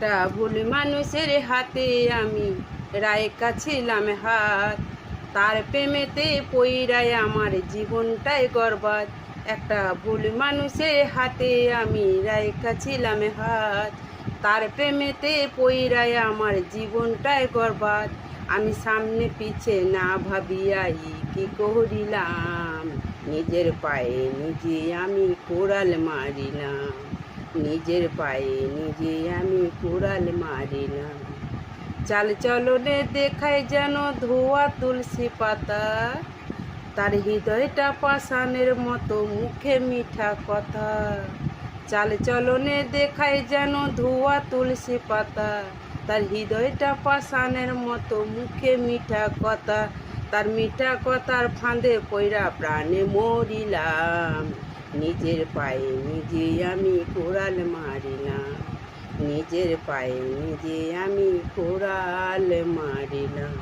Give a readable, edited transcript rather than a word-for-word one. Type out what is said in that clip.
একটা ভুল মানুষের হাতে আমি রাইখাছিলাম হাত, তার প্রেমেতে পইড়ায় আমার জীবনটাই বরবাদ। একটা ভুল মানুষের হাতে আমি রাইখাছিলাম হাত, তার প্রেমেতে পইড়ায় আমার জীবনটাই বরবাদ। আমি সামনে পিছে না ভাবিয়াই কি করিলাম, নিজের পায়ে নিজে আমি কোড়াল মারিলাম। নিজের পায়ে নিজে আমি কোড়াল মারিলাম। চাল চলনে দেখায় যেন ধোয়া তুলসী পাতা, তার হৃদয়টা পাষাণের মতো মুখে মিঠা কথা। চাল চলনে দেখায় যেন ধোয়া তুলসী পাতা, তার হৃদয়টা পাষাণের মতো মুখে মিঠা কথা। তার মিঠা কথার ফাঁদে পইরা প্রাণে মরিলাম। নিজের পায়ে নিজে আমি কোড়াল মারিলাম। নিজের পায়ে নিজে আমি কোড়াল মারিলাম।